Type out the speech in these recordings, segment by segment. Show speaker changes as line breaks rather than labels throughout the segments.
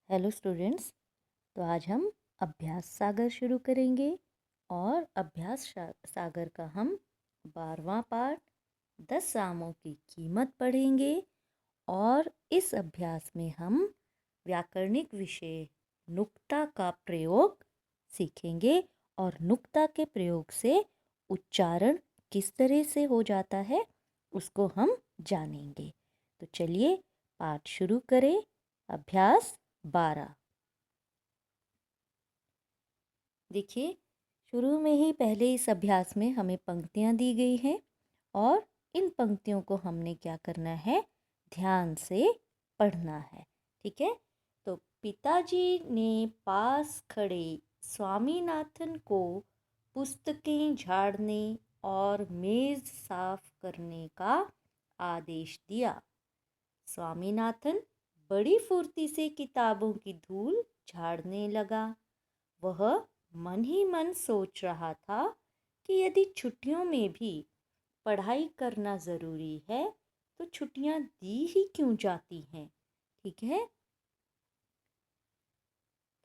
Hello students. तो आज हम अभ्यास सागर शुरू करेंगे और अभ्यास सागर का हम 12वां पाठ 10 सामों की कीमत पढ़ेंगे। और इस अभ्यास में हम व्याकरणिक विषय नुक्ता का प्रयोग सीखेंगे और नुक्ता के प्रयोग से उच्चारण किस तरह से हो जाता है उसको हम जानेंगे। तो चलिए पाठ शुरू करें। अभ्यास 12। देखिए, शुरू में ही पहले इस अभ्यास में हमें पंक्तियाँ दी गई हैं और इन पंक्तियों को हमने क्या करना है, ध्यान से पढ़ना है। ठीक है। तो पिताजी ने पास खड़े स्वामीनाथन को पुस्तकें झाड़ने और मेज साफ करने का आदेश दिया। स्वामीनाथन बड़ी फुर्ती से किताबों की धूल झाड़ने लगा। वह मन ही मन सोच रहा था कि यदि छुट्टियों में भी पढ़ाई करना ज़रूरी है तो छुट्टियां दी ही क्यों जाती हैं। ठीक है।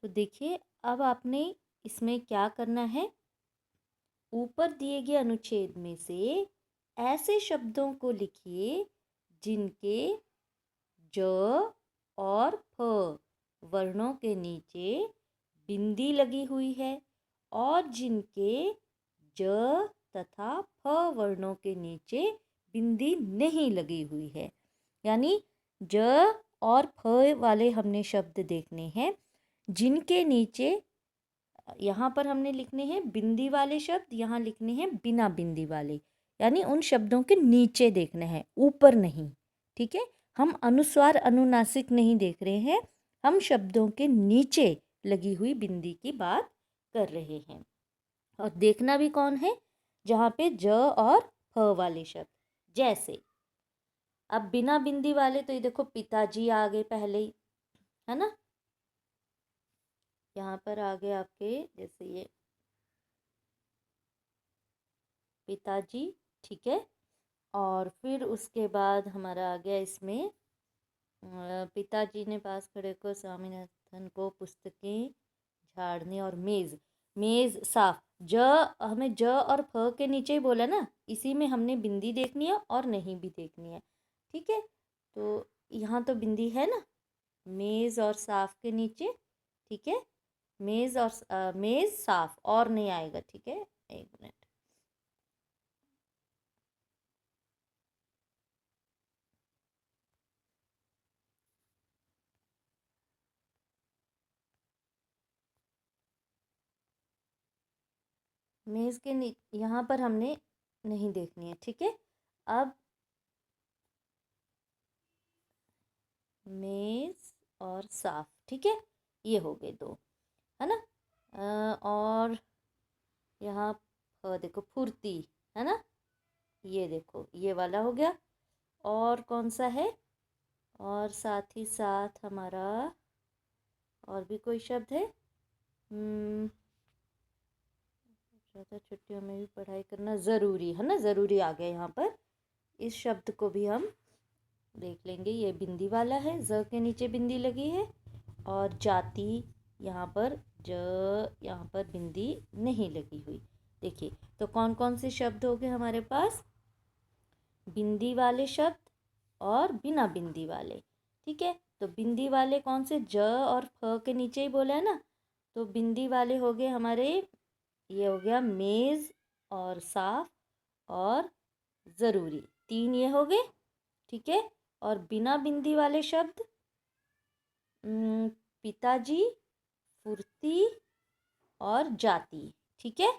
तो देखिए, अब आपने इसमें क्या करना है, ऊपर दिए गए अनुच्छेद में से ऐसे शब्दों को लिखिए जिनके ज और फ वर्णों के नीचे बिंदी लगी हुई है और जिनके ज तथा फ वर्णों के नीचे बिंदी नहीं लगी हुई है। यानी ज और फ वाले हमने शब्द देखने हैं जिनके नीचे यहाँ पर हमने लिखने हैं बिंदी वाले शब्द, यहाँ लिखने हैं बिना बिंदी वाले। यानी उन शब्दों के नीचे देखना है, ऊपर नहीं। ठीक है। हम अनुस्वार अनुनासिक नहीं देख रहे हैं, हम शब्दों के नीचे लगी हुई बिंदी की बात कर रहे हैं। और देखना भी कौन है, जहाँ पे ज और फ वाले शब्द। जैसे अब बिना बिंदी वाले, तो ये देखो पिताजी आ गए पहले ही, है ना। यहाँ पर आगे आपके जैसे ये पिताजी। ठीक है। और फिर उसके बाद हमारा आ गया इसमें पिताजी ने पास खड़े को स्वामीनाथन को पुस्तकें झाड़ने और मेज मेज साफ। ज हमें ज और फ के नीचे ही बोला ना, इसी में हमने बिंदी देखनी है और नहीं भी देखनी है। ठीक है। तो यहाँ तो बिंदी है ना, मेज और साफ के नीचे। ठीक है। मेज और मेज साफ और नहीं आएगा। ठीक है, एक मिनट। मेज के यहाँ पर हमने नहीं देखनी है। ठीक है। अब मेज और साफ। ठीक है, ये हो गए दो, है ना। और यहाँ देखो फुर्ती, है ना। ये देखो ये वाला हो गया। और कौन सा है, और साथ ही साथ हमारा और भी कोई शब्द है। ज़्यादा छुट्टियों में भी पढ़ाई करना ज़रूरी है ना, ज़रूरी आ गया यहाँ पर। इस शब्द को भी हम देख लेंगे। ये बिंदी वाला है, ज के नीचे बिंदी लगी है। और जाति, यहाँ पर यहाँ पर बिंदी नहीं लगी हुई। देखिए, तो कौन कौन से शब्द हो गए हमारे पास, बिंदी वाले शब्द और बिना बिंदी वाले। ठीक है। तो बिंदी वाले कौन से, ज और फ के नीचे ही बोला है ना। तो बिंदी वाले हो गए हमारे, ये हो गया मेज और साफ और ज़रूरी, तीन ये हो गए। ठीक है। और बिना बिंदी वाले शब्द पिताजी, फुर्ती और जाति। ठीक है,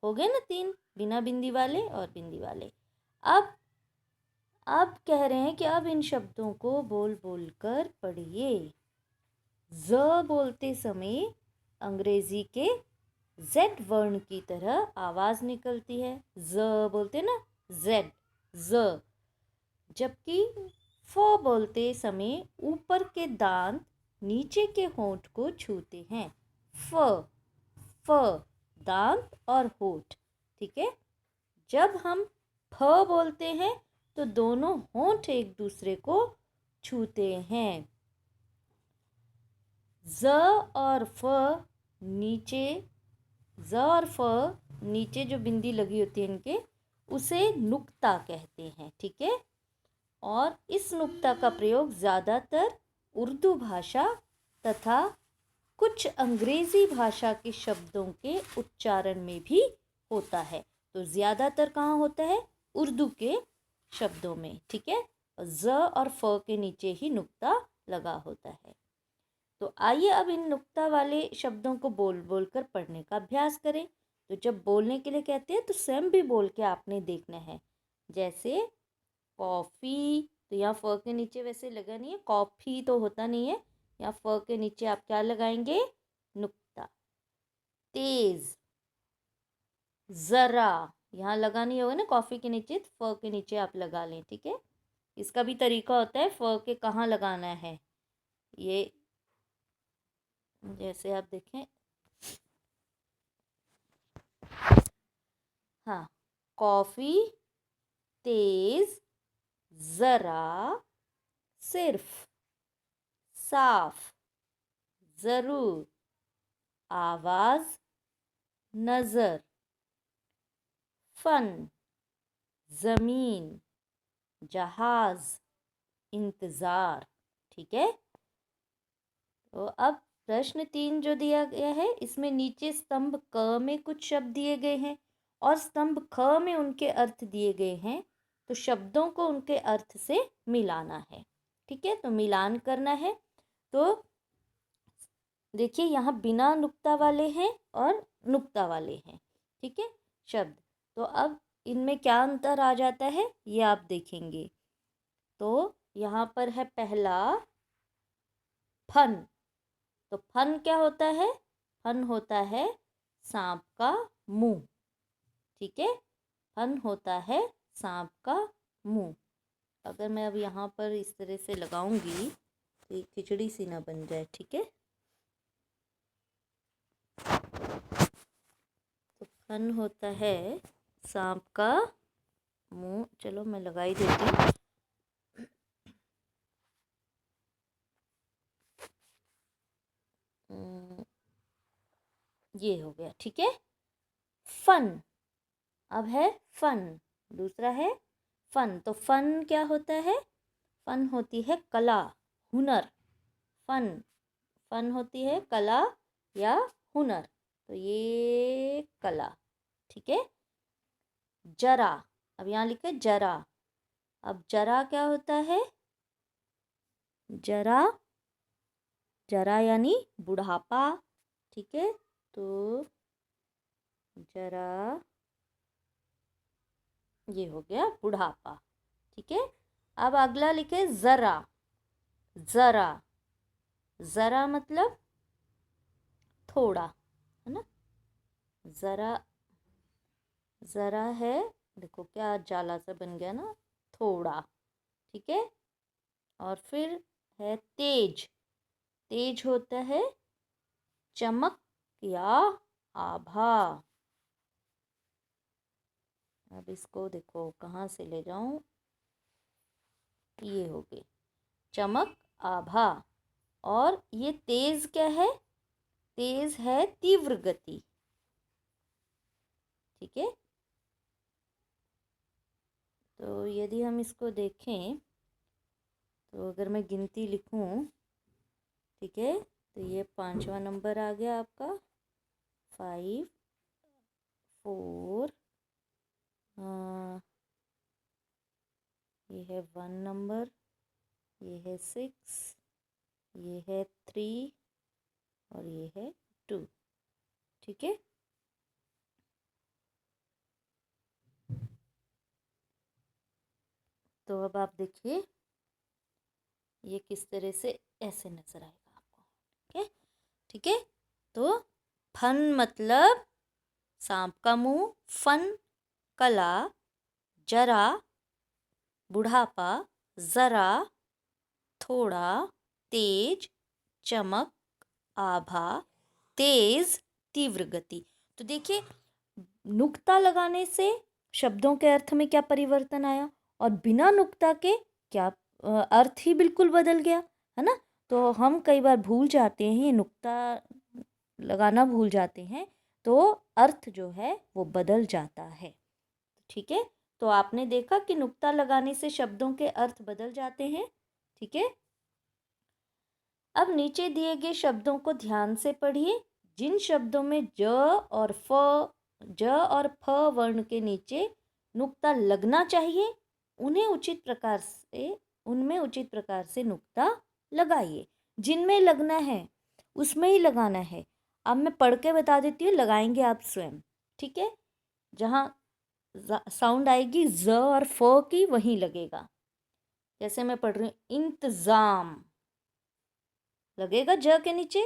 हो गए ना तीन, बिना बिंदी वाले और बिंदी वाले। अब कह रहे हैं कि अब इन शब्दों को बोल बोल कर पढ़िए। ज बोलते समय अंग्रेजी के जेड वर्ण की तरह आवाज निकलती है। ज बोलते ना, जेड, ज। जबकि फ बोलते समय ऊपर के दांत नीचे के होंठ को छूते हैं। फ फ दांत और होठ। ठीक है। जब हम फ बोलते हैं तो दोनों होंठ एक दूसरे को छूते हैं। ज और फ नीचे, ज और फ नीचे जो बिंदी लगी होती है इनके, उसे नुक्ता कहते हैं। ठीक है, और इस नुक्ता का प्रयोग ज़्यादातर उर्दू भाषा तथा कुछ अंग्रेजी भाषा के शब्दों के उच्चारण में भी होता है। तो ज़्यादातर कहाँ होता है? उर्दू के शब्दों में। ठीक है, ज और फ के नीचे ही नुक्ता लगा होता है। तो आइए अब इन नुक्ता वाले शब्दों को बोल बोल कर पढ़ने का अभ्यास करें। तो जब बोलने के लिए कहते हैं तो स्वयं भी बोल के आपने देखना है। जैसे कॉफ़ी, तो यहाँ फ के नीचे वैसे लगा नहीं है, कॉफ़ी तो होता नहीं है, यहाँ फ के नीचे आप क्या लगाएंगे? नुक्ता। तेज, ज़रा, यहाँ लगा नहीं होगा ना कॉफ़ी के नीचे, तो फ के नीचे आप लगा लें। ठीक है, इसका भी तरीका होता है, फ के कहाँ लगाना है। ये जैसे आप देखें, हाँ, कॉफ़ी, तेज, ज़रा, सिर्फ, साफ, ज़रूर, आवाज़, नज़र, फन, ज़मीन, जहाज़, इंतज़ार। ठीक है, तो अब प्रश्न 3 जो दिया गया है, इसमें नीचे स्तंभ क में कुछ शब्द दिए गए हैं और स्तंभ ख में उनके अर्थ दिए गए हैं। तो शब्दों को उनके अर्थ से मिलाना है। ठीक है, तो मिलान करना है। तो देखिए, यहाँ बिना नुक्ता वाले हैं और नुक्ता वाले हैं। ठीक है, शब्द। तो अब इनमें क्या अंतर आ जाता है ये आप देखेंगे। तो यहाँ पर है पहला, फन। तो फन क्या होता है? फन होता है सांप का मुंह। ठीक है, फन होता है सांप का मुंह। अगर मैं अब यहाँ पर इस तरह से लगाऊंगी तो ये खिचड़ी सी ना बन जाए। ठीक है, तो फन होता है सांप का मुंह। चलो मैं लगा ही देती हूँ। ये हो गया। ठीक है, फन। अब है फन, दूसरा है फन। तो फन क्या होता है? फन होती है कला, हुनर। फन, फन होती है कला या हुनर। तो ये कला। ठीक है, जरा। अब यहाँ लिखे जरा। अब जरा क्या होता है? जरा, जरा यानी बुढ़ापा। ठीक है, तो जरा, ये हो गया बुढ़ापा। ठीक है, अब अगला लिखे ज़रा। ज़रा, ज़रा मतलब थोड़ा, है ना। ज़रा, ज़रा है, देखो क्या जाला सा बन गया ना, थोड़ा। ठीक है, और फिर है तेज। तेज होता है चमक या आभा। अब इसको देखो कहाँ से ले जाऊं, ये हो गई चमक, आभा। और ये तेज क्या है? तेज है तीव्र गति। ठीक है, तो यदि हम इसको देखें तो अगर मैं गिनती लिखूं, ठीक है, तो ये 5वां नंबर आ गया आपका, 5, 4, ये है 1 नंबर, ये है 6, ये है 3 और ये है 2। ठीक है, तो अब आप देखिए ये किस तरह से ऐसे नजर आएगा आपको। ठीक है, ठीक है, तो फन मतलब सांप का मुंह, फन कला, जरा बुढ़ापा, जरा थोड़ा, तेज चमक, आभा, तेज तीव्र गति। तो देखिए, नुक्ता लगाने से शब्दों के अर्थ में क्या परिवर्तन आया और बिना नुक्ता के क्या अर्थ ही बिल्कुल बदल गया, है ना। तो हम कई बार भूल जाते हैं, नुक्ता लगाना भूल जाते हैं, तो अर्थ जो है वो बदल जाता है। ठीक है, तो आपने देखा कि नुक्ता लगाने से शब्दों के अर्थ बदल जाते हैं। ठीक है, अब नीचे दिए गए शब्दों को ध्यान से पढ़िए। जिन शब्दों में ज और फ वर्ण के नीचे नुक्ता लगना चाहिए उन्हें उनमें उचित प्रकार से नुक्ता लगाइए। जिनमें लगना है उसमें ही लगाना है। अब मैं पढ़ के बता देती हूँ, लगाएंगे आप स्वयं। ठीक है, जहाँ साउंड आएगी ज और फ की वहीं लगेगा। जैसे मैं पढ़ रही हूँ, इंतजाम लगेगा ज के नीचे,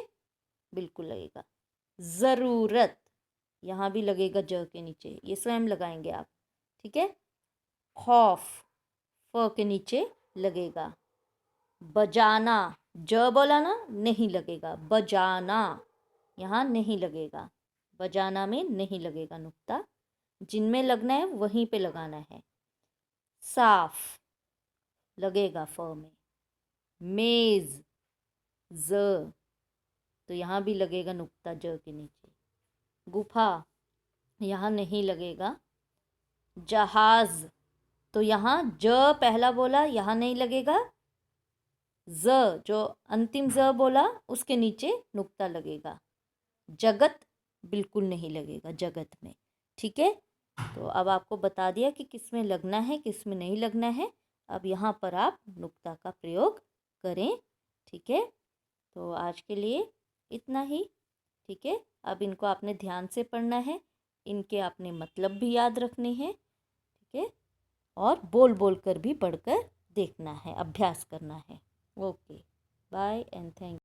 बिल्कुल लगेगा। ज़रूरत यहाँ भी लगेगा ज के नीचे, ये स्वयं लगाएंगे आप। ठीक है, खौफ फ के नीचे लगेगा। बजाना ज बोला ना, नहीं लगेगा। बजाना यहाँ नहीं लगेगा, बजाना में नहीं लगेगा नुक्ता। जिनमें लगना है वहीं पे लगाना है। साफ लगेगा फ में। मेज ज, तो यहाँ भी लगेगा नुक्ता ज के नीचे। गुफा यहाँ नहीं लगेगा। जहाज, तो यहाँ ज पहला बोला, यहाँ नहीं लगेगा। ज जो अंतिम ज बोला उसके नीचे नुक्ता लगेगा। जगत बिल्कुल नहीं लगेगा जगत में। ठीक है, तो अब आपको बता दिया कि किस में लगना है किस में नहीं लगना है। अब यहाँ पर आप नुक्ता का प्रयोग करें। ठीक है, तो आज के लिए इतना ही। ठीक है, अब इनको आपने ध्यान से पढ़ना है, इनके आपने मतलब भी याद रखने हैं। ठीक है, और बोल बोल कर भी पढ़कर देखना है, अभ्यास करना है। Okay, bye and thank